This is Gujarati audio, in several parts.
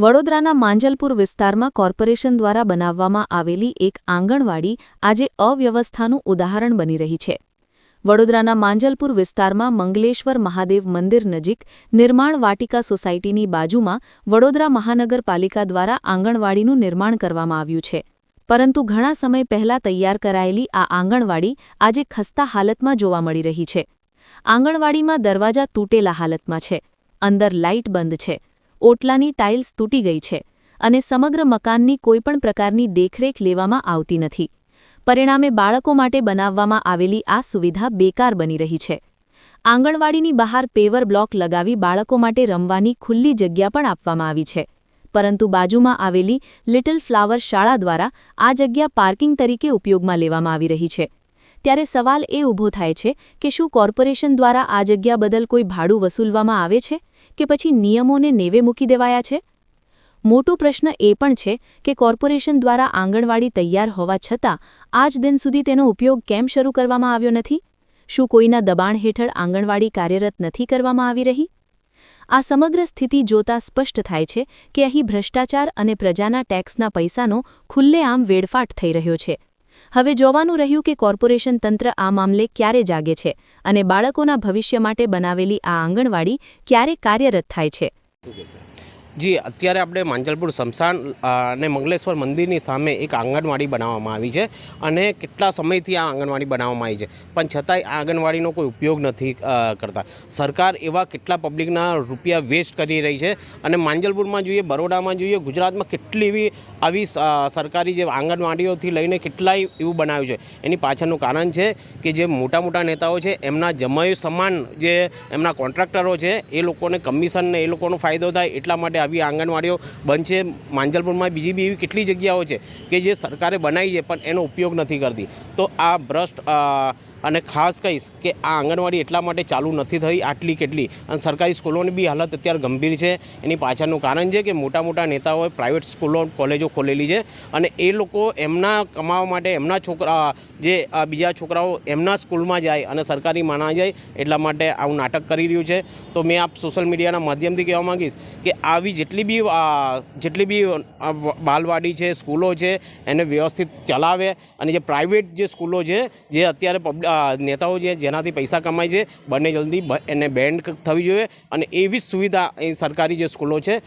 વડોદરાના માંજલપુર વિસ્તારમાં કોર્પોરેશન દ્વારા બનાવવામાં આવેલી એક આંગણવાડી આજે અવ્યવસ્થાનું ઉદાહરણ બની રહી છે। વડોદરાના માંજલપુર વિસ્તારમાં મંગલેશ્વર મહાદેવ મંદિર નજીક નિર્માણ વાટિકા સોસાયટીની બાજુમાં વડોદરા મહાનગરપાલિકા દ્વારા આંગણવાડીનું નિર્માણ કરવામાં આવ્યું છે, પરંતુ ઘણા સમય પહેલા તૈયાર કરાયેલી આ આંગણવાડી આજે ખસ્તા હાલતમાં જોવા મળી રહી છે। આંગણવાડીમાં દરવાજા તૂટેલા હાલતમાં છે, અંદર લાઇટ બંધ છે, ઓટલાની ટાઇલ્સ તૂટી ગઈ છે અને સમગ્ર મકાનની કોઈપણ પ્રકારની દેખરેખ લેવામાં આવતી નથી। પરિણામે બાળકો માટે બનાવવામાં આવેલી આ સુવિધા બેકાર બની રહી છે। આંગણવાડીની બહાર પેવર બ્લોક લગાવી બાળકો માટે રમવાની ખુલ્લી જગ્યા પણ આપવામાં આવી છે, પરંતુ બાજુમાં આવેલી લિટલ ફ્લાવર શાળા દ્વારા આ જગ્યા પાર્કિંગ તરીકે ઉપયોગમાં લેવામાં આવી રહી છે। ત્યારે સવાલ એ ઊભો થાય છે કે શું કોર્પોરેશન દ્વારા આ જગ્યા બદલ કોઈ ભાડું વસૂલવામાં આવે છે કે પછી નિયમોને નેવે મૂકી દેવાયા છે? મોટો પ્રશ્ન એ પણ છે કે કોર્પોરેશન દ્વારા આંગણવાડી તૈયાર હોવા છતાં આજ દિન સુધી તેનો ઉપયોગ કેમ શરૂ કરવામાં આવ્યો નથી? શું કોઈના દબાણ હેઠળ આંગણવાડી કાર્યરત નથી કરવામાં આવી રહી? આ સમગ્ર સ્થિતિ જોતા સ્પષ્ટ થાય છે કે અહીં ભ્રષ્ટાચાર અને પ્રજાના ટેક્સના પૈસાનો ખુલ્લેઆમ વેડફાટ થઈ રહ્યો છે। હવે જોવાનું રહ્યું કે કોર્પોરેશન તંત્ર આ મામલે ક્યારે જાગે છે અને બાળકોના ભવિષ્ય માટે બનાવેલી આ આંગણવાડી ક્યારે કાર્યરત થાય છે। જી, અત્યારે આપણે માંજલપુર સ્મશાન અને મંગલેશ્વર મંદિરની સામે એક આંગણવાડી બનાવવામાં આવી છે અને કેટલા સમયથી આ આંગણવાડી બનાવવામાં આવી છે, પણ છતાંય આ આંગણવાડીનો કોઈ ઉપયોગ નથી કરતા। સરકાર એવા કેટલા પબ્લિકના રૂપિયા વેસ્ટ કરી રહી છે અને માંજલપુરમાં જોઈએ, બરોડામાં જોઈએ, ગુજરાતમાં કેટલી એવી આવી સરકારી જે આંગણવાડીઓથી લઈને કેટલાય એવું બનાવ્યું છે। એની પાછળનું કારણ છે કે જે મોટા મોટા નેતાઓ છે એમના જમાઈ સમાન જે એમના કોન્ટ્રાક્ટરો છે એ લોકોને કમિશન ને એ લોકોનો ફાયદો થાય એટલા માટે આવી આંગણવાડીઓ બંધ છે। માંજલપુરમાં બીજી બી એવી કેટલી જગ્યાઓ છે કે જે સરકારે બનાવી છે પણ એનો ઉપયોગ નથી કરતી। તો આ ભ્રષ્ટ અને ખાસ કહીશ કે આ આંગણવાડી એટલા માટે ચાલુ નથી થઈ આટલી કેટલી, અને સરકારી સ્કૂલોની બી હાલત અત્યારે ગંભીર છે। એની પાછળનું કારણ છે કે મોટા મોટા નેતાઓએ પ્રાઇવેટ સ્કૂલો કોલેજો ખોલેલી છે અને એ લોકો એમના કમાવા માટે એમના છોકરા જે બીજા છોકરાઓ એમના સ્કૂલમાં જાય અને સરકારી માના જાય એટલા માટે આવું નાટક કરી રહ્યું છે। તો મેં આપ સોશિયલ મીડિયાના માધ્યમથી કહેવા માગીશ કે આવી જેટલી બી બાલવાડી છે, સ્કૂલો છે, એને વ્યવસ્થિત ચલાવે અને જે પ્રાઇવેટ જે સ્કૂલો છે જે અત્યારે નેતાઓ જે જેનાથી પૈસા કમાય છે બંને જલ્દી એને બેન્ડ થવી જોઈએ અને એવી સુવિધા એ સરકારી જે સ્કૂલો છે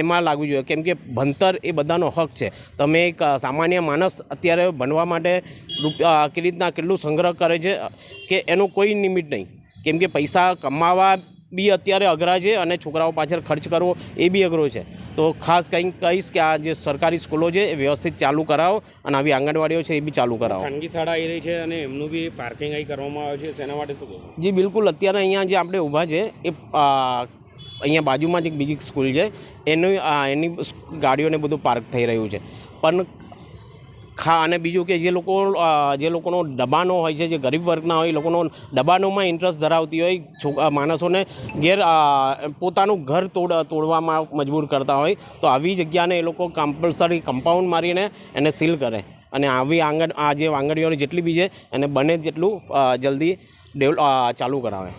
એમાં લાગવી જોઈએ, કેમ કે ભણતર એ બધાનો હક છે। તમે એક સામાન્ય માણસ અત્યારે ભણવા માટે કેવી રીતના કેટલું સંગ્રહ કરે છે કે એનું કોઈ લિમિટ નહીં, કેમ કે પૈસા કમાવા બી અત્યારે અઘરા છે અને છોકરાઓ પાછળ ખર્ચ કરવો એ બી અઘરો છે। તો ખાસ કંઈક કહીશ કે આ જે સરકારી સ્કૂલો છે એ વ્યવસ્થિત ચાલુ કરાવો અને આવી આંગણવાડીઓ છે એ બી ચાલુ કરાવો। ખાનગી શાળા આવી રહી છે અને એમનું બી પાર્કિંગ અહીં કરવામાં આવે છે, તેના માટે શું કહેવું? જી બિલકુલ, અત્યારે અહીંયા જે આપણે ઊભા છે એ અહીંયા બાજુમાં જ એક બીજી સ્કૂલ છે, એની ગાડીઓને બધું પાર્ક થઈ રહ્યું છે। પણ અને બીજું કે જે લોકોનો દબાણો હોય છે, જે ગરીબ વર્ગના હોય, લોકોનો દબાણોમાં ઇન્ટરેસ્ટ ધરાવતી હોય, માણસોને પોતાનું ઘર તોડવામાં મજબૂર કરતા હોય, તો આવી જગ્યાને એ લોકો કમ્પલસરી કમ્પાઉન્ડ મારીને એને સીલ કરે અને આવી આ જે આંગણવાડીઓની જેટલી બી છે એને બને જેટલું જલ્દી ચાલુ કરાવે।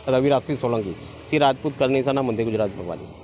રવિરાજસિંહ સોલંકી, શ્રી રાજપૂત કરનેસાના મધ્ય ગુજરાત પ્રભારી।